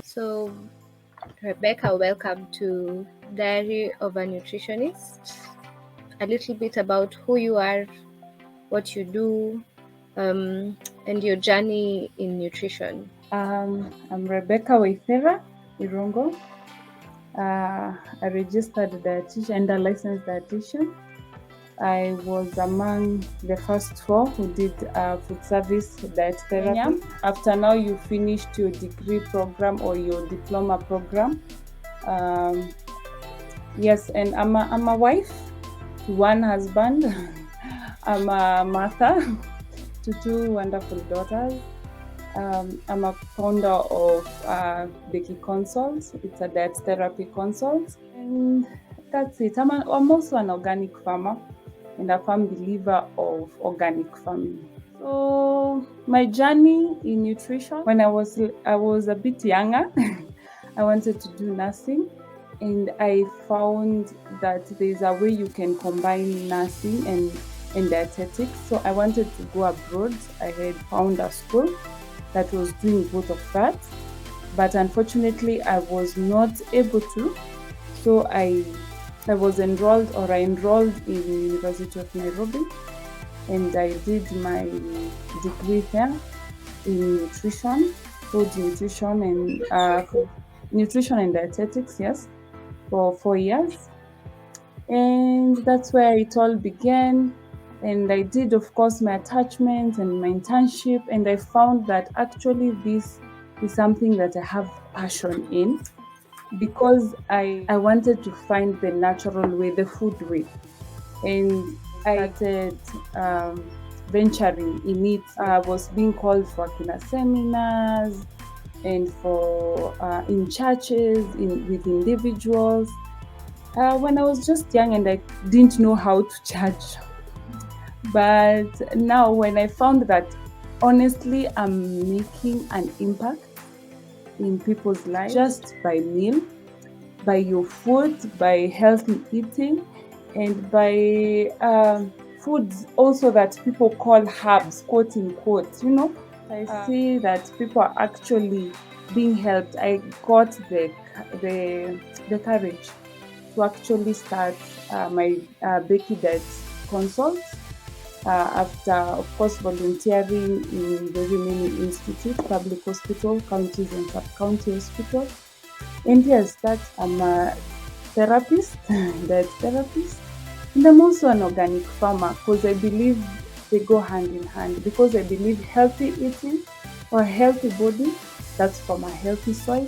So, Rebecca, welcome to Diary of a Nutritionist. A little bit about who you are, what you do, and your journey in nutrition. I'm Rebecca Waithera Irongo, a registered dietitian and a licensed dietitian. I was among the first four who did food service diet therapy. After now you finished your degree program or your diploma program. Yes, and I'm a wife to one husband. I'm a mother to two wonderful daughters. I'm a founder of Becky Consult. It's a diet therapy consult, and that's it. I'm also an organic farmer and a firm believer of organic farming. So my journey in nutrition, when I was a bit younger, I wanted to do nursing, and I found that there's a way you can combine nursing and dietetics. So I wanted to go abroad. I had found a school that was doing both of that, but unfortunately I was not able to. So I enrolled in University of Nairobi, and I did my degree there in nutrition, food nutrition and dietetics, yes, for 4 years. And that's where it all began. And I did, of course, my attachments and my internship, and I found that actually this is something that I have passion in, because I wanted to find the natural way, the food way. And I started venturing in it. I was being called for Kina seminars and for in churches, with individuals. When I was just young and I didn't know how to charge. But now when I found that honestly I'm making an impact in people's lives just by meal, by your food, by healthy eating, and by foods also that people call herbs, quote unquote, I see that people are actually being helped. I got the courage to actually start my Becky Diet consult after, of course, volunteering in very many institutes, public hospital, counties and sub-county hospitals. And yes, that I'm a therapist, diet therapist, and I'm also an organic farmer, because I believe they go hand in hand. Because I believe healthy eating or a healthy body, that's from a healthy soil,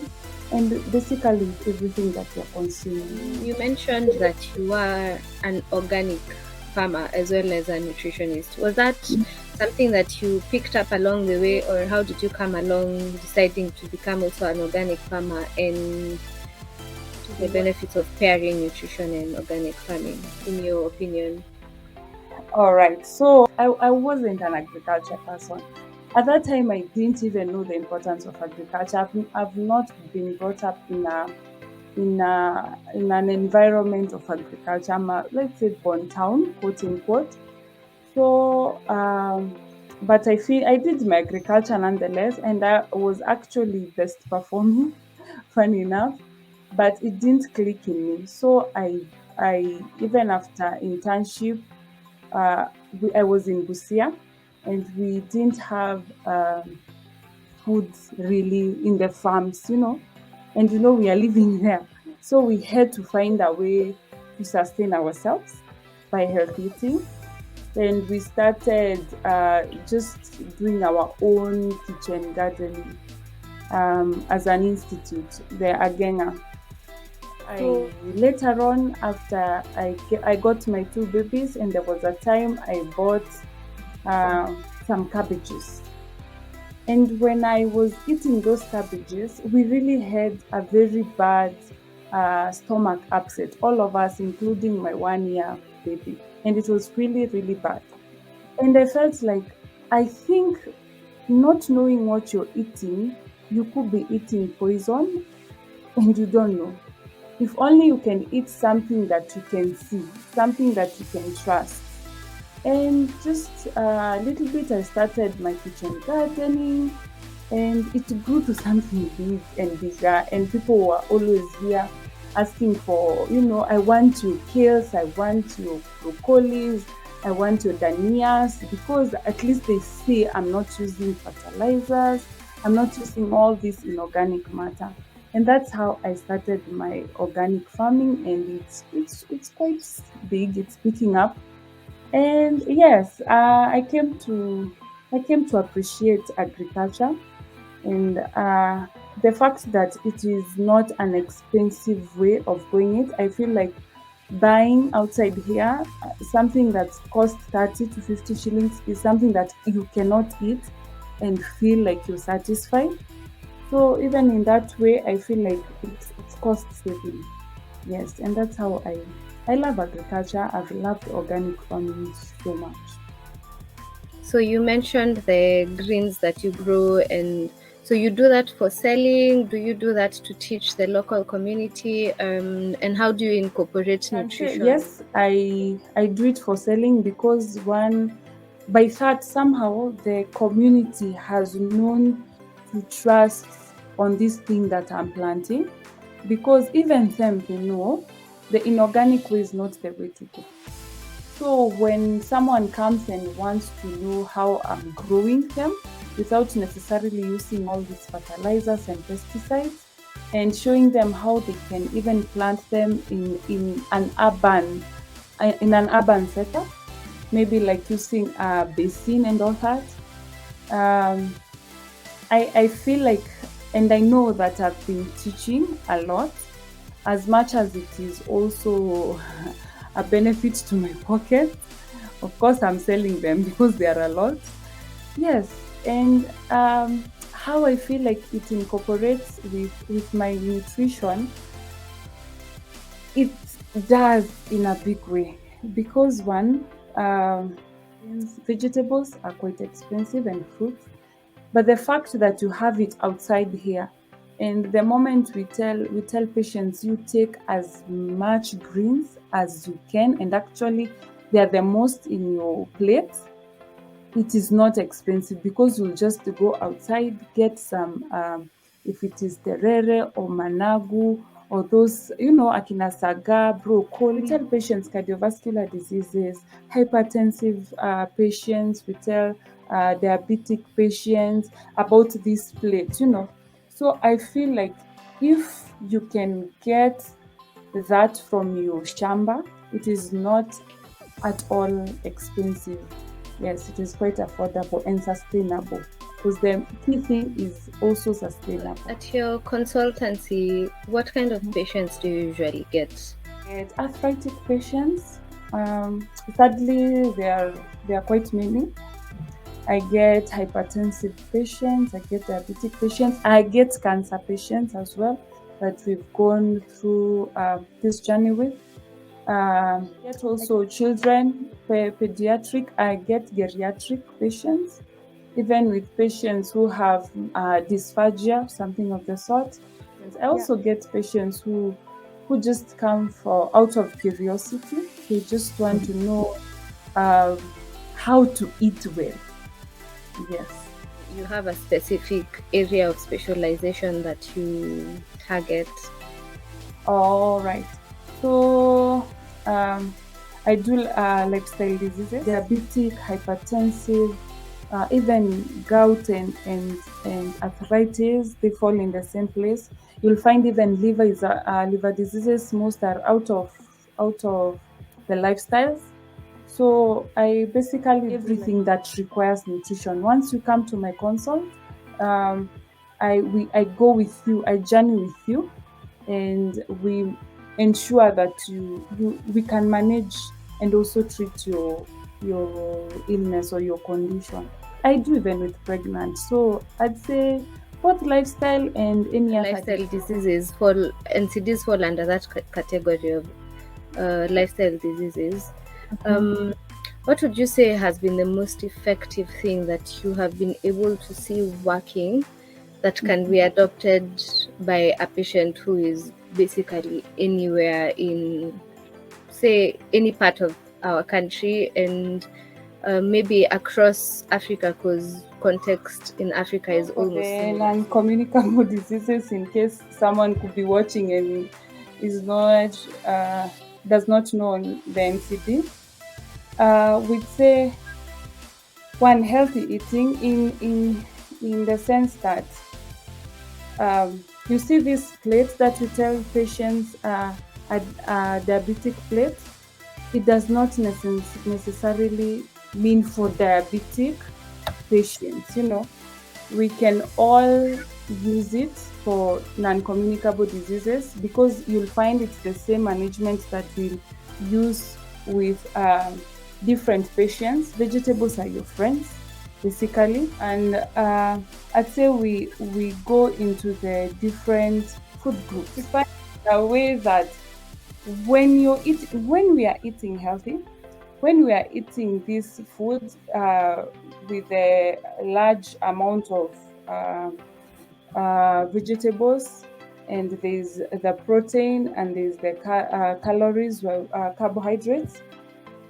and basically everything that you're consuming. You mentioned that you are an organic farmer as well as a nutritionist. Was that something that you picked up along the way, or how did you come along deciding to become also an organic farmer, and the benefits of pairing nutrition and organic farming, in your opinion? All right, so I wasn't an agriculture person. At that time, I didn't even know the importance of agriculture. I've not been brought up in an environment of agriculture. I'm a, let's say, born town, quote unquote. So, but I feel I did my agriculture nonetheless, and I was actually best performing, funny enough, but it didn't click in me. So I even after internship, I was in Busia, and we didn't have food really in the farms, and we are living there. So we had to find a way to sustain ourselves by health eating. And we started just doing our own kitchen gardening as an institute, the Agenga. Later on, after I got my two babies, and there was a time I bought some cabbages. And when I was eating those cabbages, we really had a very bad stomach upset, all of us, including my 1 year baby. And it was really, really bad. And I felt like, I think, not knowing what you're eating, you could be eating poison and you don't know. If only you can eat something that you can see, something that you can trust. And just a little bit, I started my kitchen gardening, and it grew to something big and bigger. And people were always here asking for, I want your kales, I want your broccolis, I want your danias, because at least they see I'm not using fertilizers, I'm not using all this inorganic matter. And that's how I started my organic farming, and it's quite big. It's picking up, and yes, I came to appreciate agriculture, and the fact that it is not an expensive way of doing it. I feel like buying outside here, something that costs 30 to 50 shillings is something that you cannot eat and feel like you're satisfied. So even in that way, I feel like it's cost saving. Yes, and that's how I love agriculture. I've loved organic farming so much. So you mentioned the greens that you grow, and so you do that for selling. Do you do that to teach the local community? And how do you incorporate Can say nutrition? yes, I do it for selling because one, by that somehow the community has known to trust on this thing that I'm planting, because even them they know the inorganic way is not the way to go. So when someone comes and wants to know how I'm growing them without necessarily using all these fertilizers and pesticides, and showing them how they can even plant them in an urban setup, maybe like using a basin and all that. Um, I feel like, and I know that I've been teaching a lot, as much as it is also a benefit to my pocket. Of course, I'm selling them because they are a lot. Yes, and how I feel like it incorporates with my nutrition, it does in a big way, because one, vegetables are quite expensive and fruits, but the fact that you have it outside here, and the moment we tell patients, you take as much greens as you can, and actually they are the most in your plate. It is not expensive because you'll just go outside, get some, if it is terere or managu or those, akina saga, broccoli. We tell patients cardiovascular diseases, hypertensive patients, we tell diabetic patients about this plate. So I feel like if you can get that from your shamba, it is not at all expensive. Yes, it is quite affordable and sustainable, because the key thing is also sustainable. At your consultancy, what kind of patients do you usually get? And arthritic patients, sadly, there are quite many. I get hypertensive patients, I get diabetic patients, I get cancer patients as well that we've gone through this journey with. Get also children, pediatric, I get geriatric patients, even with patients who have dysphagia, something of the sort. And I also get patients who just come for out of curiosity. They just want to know how to eat well. Yes. You have a specific area of specialization that you target? All right. So I do lifestyle diseases, diabetic, hypertensive, even gout and arthritis. They fall in the same place. You'll find even liver diseases. Most are out of the lifestyles. So I basically everything that requires nutrition. Once you come to my consult, um, I go with you, I journey with you, and we ensure that we can manage and also treat your illness or your condition. I do even with pregnant. So I'd say both lifestyle and any other Lifestyle diseases fall, NCDs fall under that category of lifestyle diseases. Um, what would you say has been the most effective thing that you have been able to see working that can be adopted by a patient who is basically anywhere in, say, any part of our country, and maybe across Africa, because context in Africa is For almost the similar. non-communicable diseases, in case someone could be watching and is not does not know the NCD, we'd say one, healthy eating in the sense that you see these plates that we tell patients are diabetic plates. It does not necessarily mean for diabetic patients. We can all use it for non-communicable diseases, because you'll find it's the same management that we'll use with different patients. Vegetables are your friends, basically, and I'd say we go into the different food groups. We find a way that when we are eating healthy, when we are eating this food with a large amount of vegetables, and there's the protein and there's the calories, carbohydrates,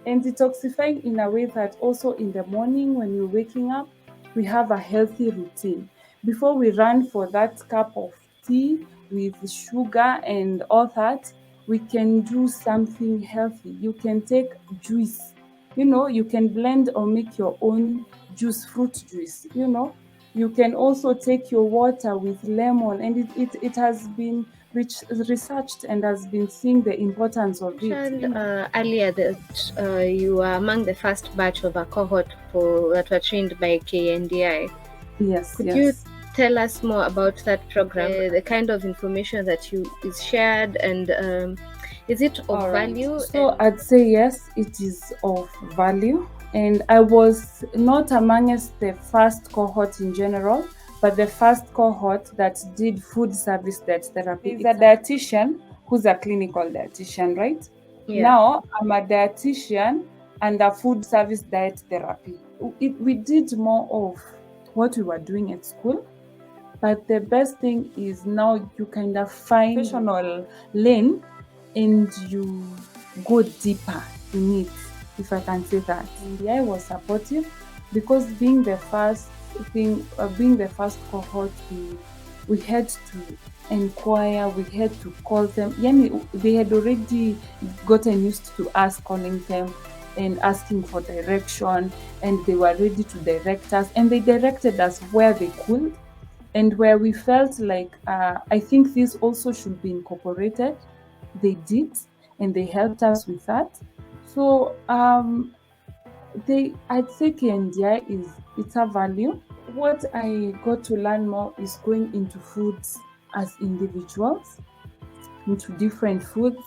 and detoxifying in a way that also in the morning when we're waking up, we have a healthy routine. Before we run for that cup of tea with sugar and all that, we can do something healthy. You can take juice. You can blend or make your own juice, fruit juice. You can also take your water with lemon, and it has been researched and has been seeing the importance of You it. mentioned earlier that you were among the first batch of a cohort that were trained by KNDI. Yes, Could you yes. tell us more about that program, the kind of information that is shared, and is it of All right. value? So I'd say yes, it is of value. And I was not amongst the first cohort in general, but the first cohort that did food service diet therapy. There's a dietitian who's a clinical dietitian, right? Yeah. Now I'm a dietitian and a food service diet therapy. We did more of what we were doing at school, but the best thing is now you kind of find professional lane and you go deeper in it, if I can say that. And yeah, I was supportive, because being the first cohort, we had to inquire, we had to call them. Yani, they had already gotten used to us calling them and asking for direction, and they were ready to direct us, and they directed us where they could, and where we felt like I think this also should be incorporated, they did, and they helped us with that. So I'd say KNDI it's a value. What I got to learn more is going into foods as individuals, into different foods,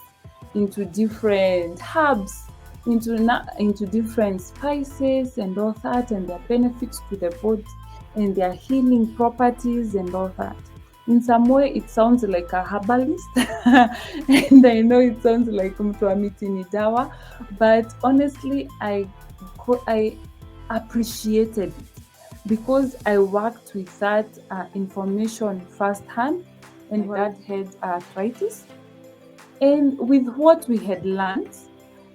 into different herbs, into different spices and all that, and their benefits to the body and their healing properties and all that. In some way, it sounds like a herbalist, and I know it sounds like mtu wa miti ni dawa, but honestly, I appreciated it, because I worked with that information firsthand, and my dad had arthritis. And with what we had learned,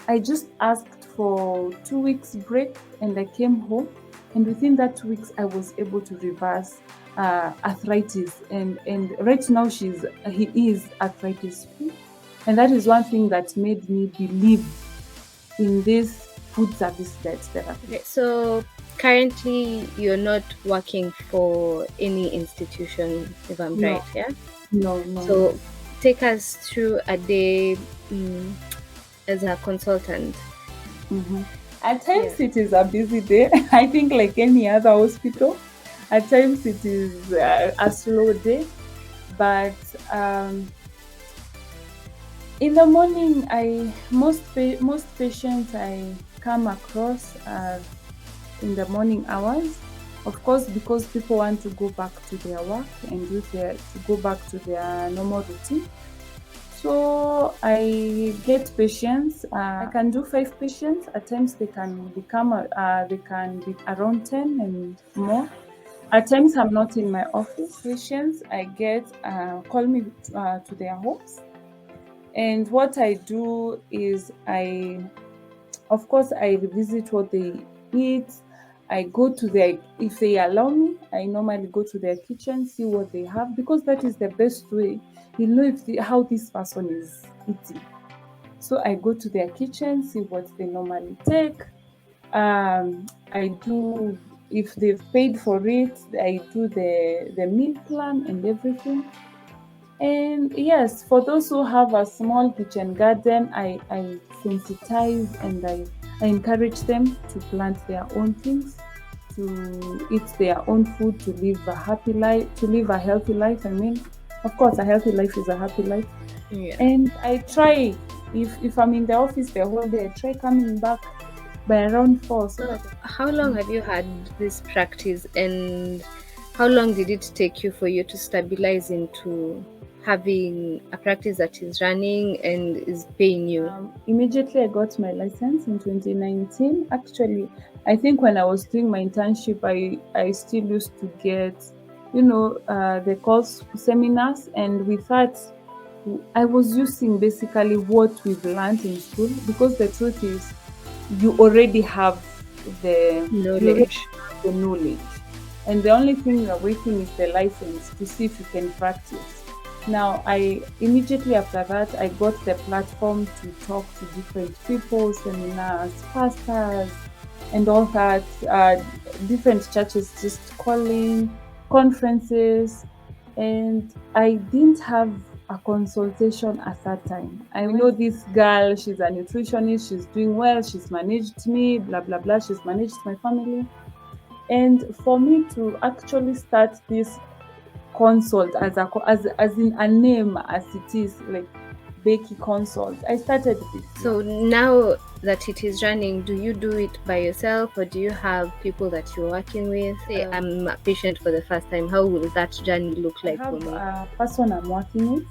I just asked for 2 weeks break, and I came home. And within that 2 weeks, I was able to reverse arthritis. And right now, he is arthritis free. And that is one thing that made me believe in this food service diet therapy. Okay, so currently you're not working for any institution, if I'm No. right, yeah? No. So take us through a day as a consultant. At times it is a busy day. I think like any other hospital. At times it is a slow day, but in the morning, most patients I come across are in the morning hours. Of course, because people want to go back to their work and to go back to their normal routine. So I get patients. I can do 5 patients. At times they can be around 10 and more. At times I'm not in my office. Patients I get call me to their homes, and what I do is of course I revisit what they eat. I go to their, if they allow me, I normally go to their kitchen, see what they have, because that is the best way. You know if how this person is eating. So I go to their kitchen, see what they normally take. I do, if they've paid for it, I do the meal plan and everything. And yes, for those who have a small kitchen garden, I sensitize and I encourage them to plant their own things, to eat their own food, to live a happy life, to live a healthy life. I mean, of course, a healthy life is a happy life. Yeah. And I try, if I'm in the office the whole day, I try coming back by around 4 so So, that how long have you had this practice, and how long did it take you for you to stabilize into having a practice that is running and is paying you? immediately I got my license in 2019. Actually, I think when I was doing my internship, I still used to get, the course seminars, and with that, I was using basically what we've learned in school, because the truth is, you already have you already Knowledge. have the knowledge, and the only thing you're waiting is the license to see if you can practice. Now, I immediately after that, I got the platform to talk to different people, seminars, pastors, and all that. Different churches just calling, conferences, and I didn't have a consultation at that time. I know this girl, she's a nutritionist, she's doing well, she's managed me, blah, blah, blah, she's managed my family. And for me to actually start this consult as in a name as it is, like Becky Consult, I started this year. So now that it is running, do you do it by yourself, or do you have people that you're working with? Say I'm a patient for the first time, how will that journey look I like for have me? a person I'm working with,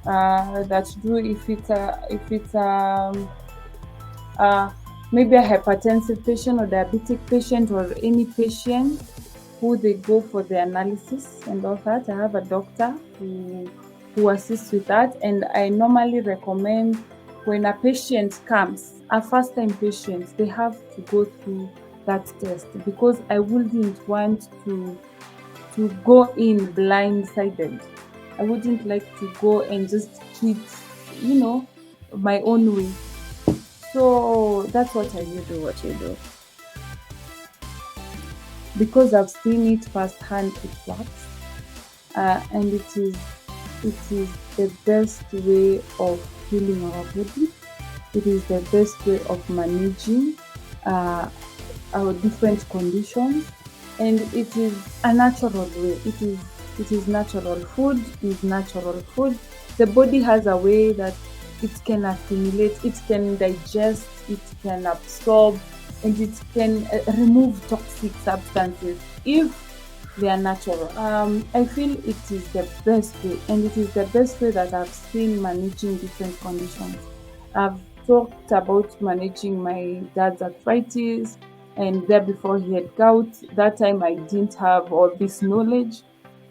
that do, if it's uh, maybe a hypertensive patient or diabetic patient or any patient who they go for the analysis and all that. I have a doctor who assists with that, and I normally recommend, when a patient comes, a first time patient, they have to go through that test, because I wouldn't want to go in blindsided. I wouldn't like to go and just treat, my own way. So that's what I Do you do, do what you do? because I've seen it firsthand. It works, and it is the best way of healing our body. It is the best way of managing uh, our different conditions, and it is a natural way. It is natural. Food is natural. Food, the body has a way that it can assimilate, it can digest, it can absorb, and it can remove toxic substances if they are natural. I feel it is the best way, and it is the best way that I've seen managing different conditions. I've talked about managing my dad's arthritis, and there before he had gout. That time I didn't have all this knowledge,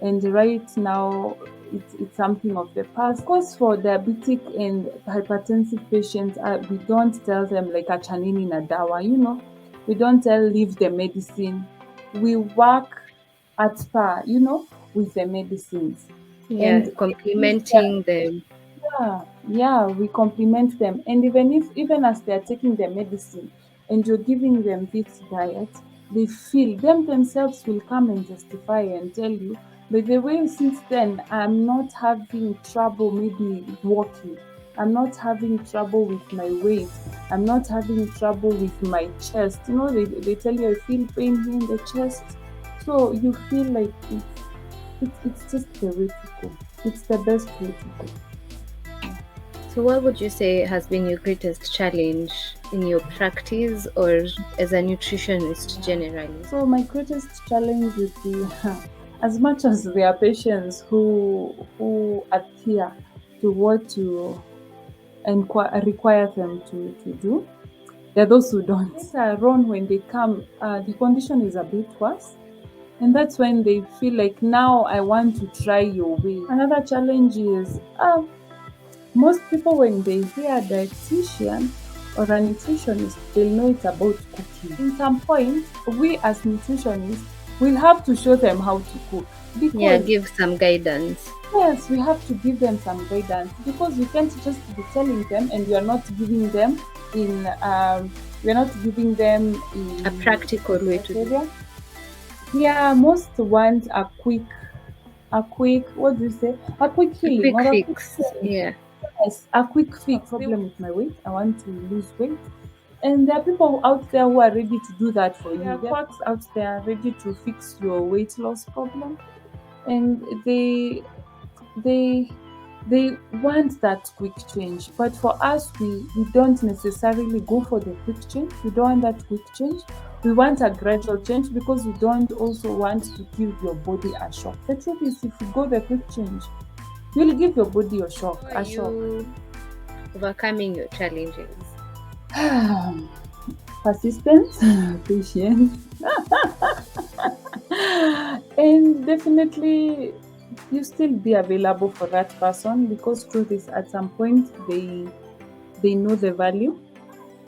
and right now it's something of the past. Of course, for diabetic and hypertensive patients, we don't tell them like a chanini na dawa, we don't tell leave the medicine. We work at par, with the medicines. Yeah, And if complementing them. yeah, we compliment them. And even as they're taking the medicine and you're giving them this diet, they feel them themselves will come and justify and tell you, by the way, since then I'm not having trouble maybe walking. I'm not having trouble with my weight. I'm not having trouble with my chest. They tell you I feel pain here in the chest. So you feel like it's just the way to go. It's the best way to go. So, what would you say has been your greatest challenge in your practice or as a nutritionist generally? So my greatest challenge would be, as much as there are patients who adhere to what you require them to do, there are those who don't. Later on, when they come, the condition is a bit worse, and that's when they feel like, now I want to try your way. Another challenge is, most people, when they hear dietitian, or a nutritionist, they'll know it's about cooking. In some point, we as nutritionists will have to show them how to cook, Yeah, because give some guidance. yes, we have to give them some guidance, because we can't just be telling them and we are not giving them in we're not giving them A in practical way what to do. area. Yeah, most want a quick, what do you say, a quick A healing quick or a quick fix. change. Yeah. Yes, a quick fix. Problem with my weight, I want to lose weight. And there are people out there who are ready to do that for you. There are quacks out there ready to fix your weight loss problem. And they they want that quick change. But for us, we don't necessarily go for the quick change. We don't want that quick change. We want a gradual change, because we don't also want to give your body a shock. The truth is, if you go the quick change, you'll give your body a shock, How are a shock. you overcoming your challenges? Persistence, patience, and definitely you still be available for that person, because truth is, at some point they know the value.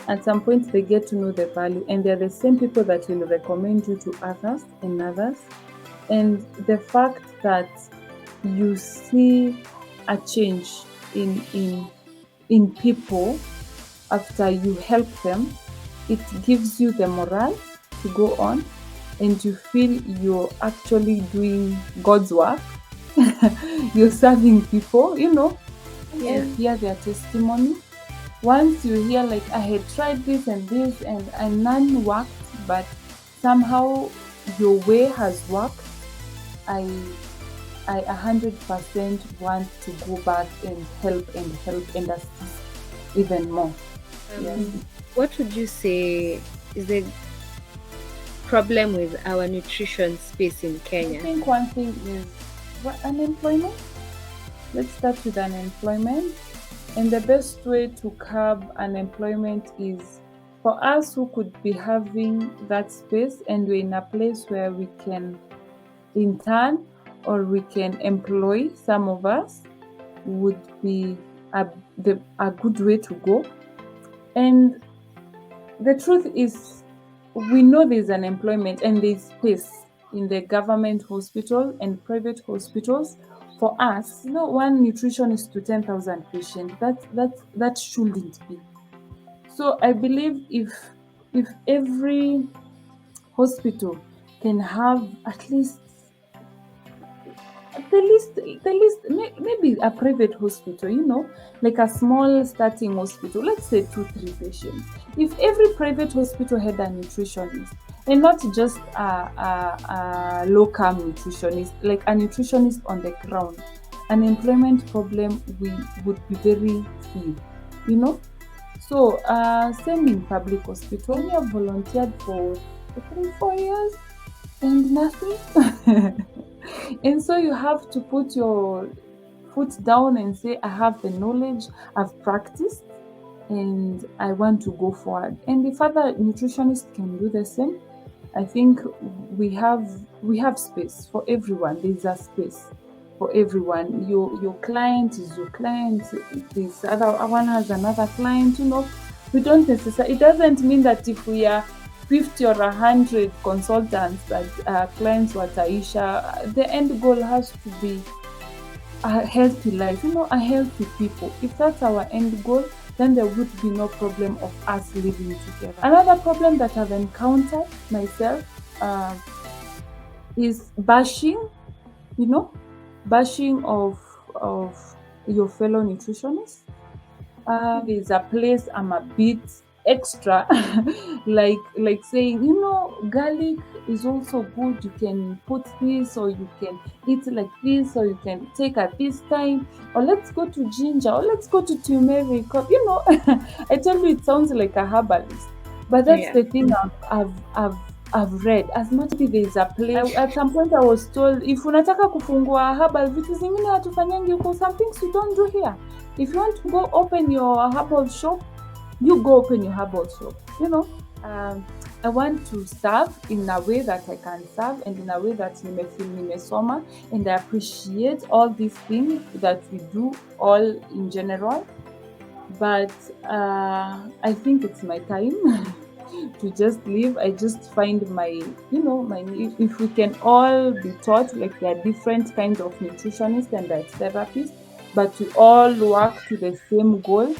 At some point they get to know the value, and they're the same people that will recommend you to others and others. And the fact that you see a change in people after you help them, it gives you the morale to go on, and you feel you're actually doing God's work. You're serving people, Yeah. and hear their testimony. Once you hear, like, I had tried this and this, and none worked, but somehow your way has worked, I I 100% want to go back and help and assist even more. Yes. What would you say is the problem with our nutrition space in I Kenya? think one thing is unemployment. Let's start with unemployment. And the best way to curb unemployment is for us who could be having that space, and we're in a place where we can intern or we can employ some of us, would be a good way to go. And the truth is, we know there's unemployment and there's space in the government hospital and private hospitals for us. One nutritionist to 10,000 patients. That shouldn't be. So I believe if every hospital can have at least maybe a private hospital, like a small starting hospital, let's say 2 3 patients. If every private hospital had a nutritionist, and not just a local nutritionist, like a nutritionist on the ground, unemployment problem we would be very few, you know so same in public hospital. You have volunteered for 3 4 years and nothing. And so you have to put your foot down and say, I have the knowledge, I've practiced, and I want to go forward. And if other nutritionists can do the same, I think we have space for everyone. There's a space for everyone. Your client is your client. This other one has another client. We don't necessarily. It doesn't mean that if we are 50 or 100 consultants that clients were Taisha, the end goal has to be a healthy life, a healthy people. If that's our end goal, then there would be no problem of us living together. Another problem that I've encountered myself is bashing, you know, bashing of your fellow nutritionists. There's a place I'm a bit extra, like saying, garlic is also good. You can put this, or you can eat like this, or you can take at this time, or let's go to ginger, or let's go to turmeric. I tell you, it sounds like a herbalist, but that's Yeah. the thing I've read. As much as there's a place, at some point I was told, if unataka kufungua herbal, vitu zingine hatufanyangi huko, some things we don't do here. If you want to go open your herbal shop, you go open your herbal shop. I want to serve in a way that I can serve, and in a way that nimefeel nimesoma, and I appreciate all these things that we do all in general. but I think it's my time to just leave. I just find my, my, if we can all be taught, like there are different kinds of nutritionists and diet therapists, but we all work to the same goal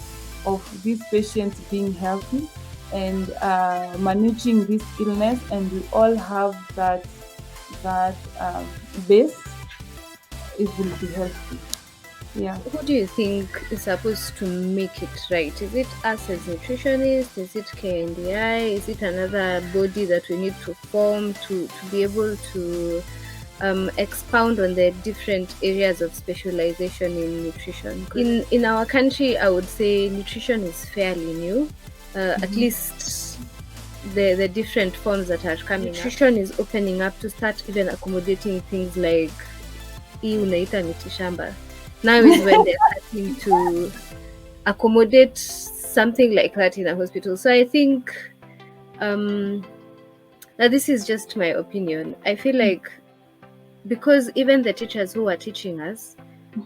of these patients being healthy and managing this illness, and we all have that base, it will be healthy. Yeah. Who do you think is supposed to make it right? Is it us as nutritionists? Is it KNDI? Is it another body that we need to form to be able to expound on the different areas of specialization in nutrition? In our country, I would say nutrition is fairly new. At least the different forms that are coming. Nutrition is opening up to start even accommodating things like hii unaita mitishamba. Now is when they're starting to accommodate something like that in a hospital. So I think now this is just my opinion. I feel like because even the teachers who are teaching us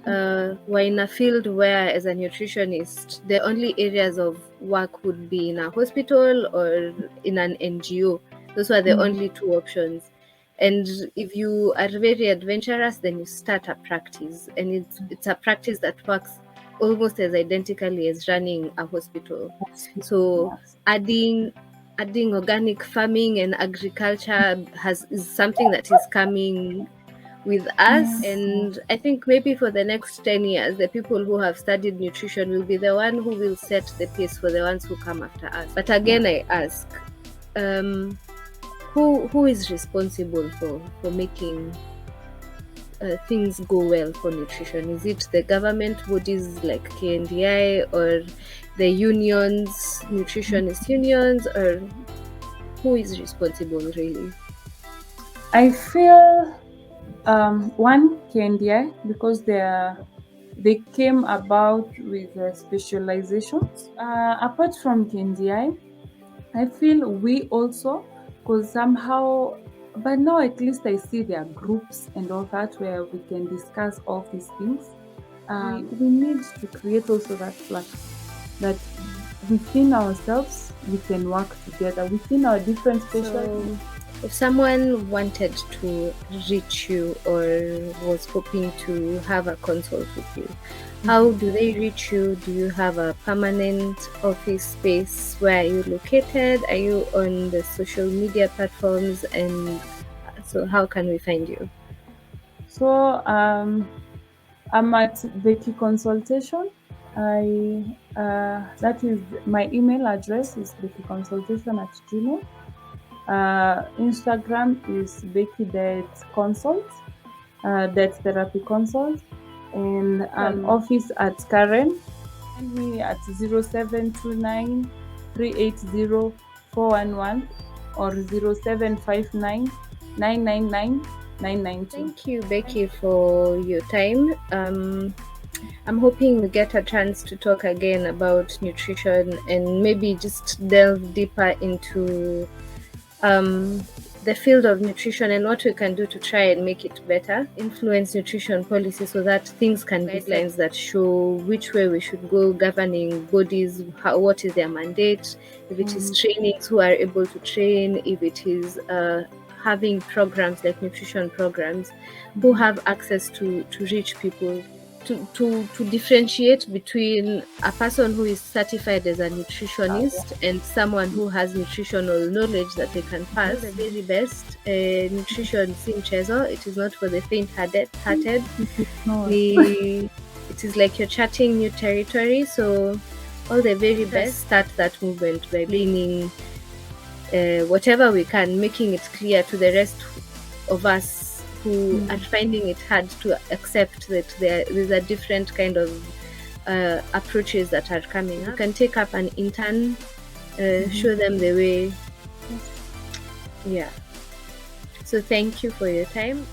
were in a field where, as a nutritionist, the only areas of work would be in a hospital or in an NGO. Those were the only two options. And if you are very adventurous, then you start a practice, and it's a practice that works almost as identically as running a hospital. So adding organic farming and agriculture is something that is coming with us. And I think maybe for the next 10 years, the people who have studied nutrition will be the one who will set the pace for the ones who come after us. But again, I ask, who is responsible for making things go well for nutrition? Is it the government bodies like KNDI, or the unions, nutritionist unions, or who is responsible really? I feel one, KNDI, because they came about with specializations. Apart from KNDI, I feel we also, because somehow, but now at least I see there are groups and all that where we can discuss all these things. We need to create also that platform that within ourselves we can work together within our different specialties. So if someone wanted to reach you or was hoping to have a consult with you, how do they reach you? Do you have a permanent office space? Where are you located? Are you on the social media platforms? And so how can we find you? So I'm at Becky Consultation. That is my email address is beckyconsultation@gmail. Instagram is Becky Diet Consult, Diet Therapy Consult, and an office at Karen. Find me at 0729 380 411 or 0759 999 992. Thank you, Becky, for your time. I'm hoping we get a chance to talk again about nutrition and maybe just delve deeper into the field of nutrition and what we can do to try and make it better, influence nutrition policy so that things can be guidelines that show which way we should go, governing bodies, what is their mandate, if it is trainings, who are able to train, if it is having programs like nutrition programs, who have access to reach people, to differentiate between a person who is certified as a nutritionist and someone who has nutritional knowledge that they can pass. The very best. Nutrition si mchezo. It is not for the faint-hearted. It is like you're charting new territory. So all the very best. Start that movement by bringing whatever we can, making it clear to the rest of us who are finding it hard to accept that there's a different kind of approaches that are coming. You can take up an intern, show them the way. Yeah. So thank you for your time.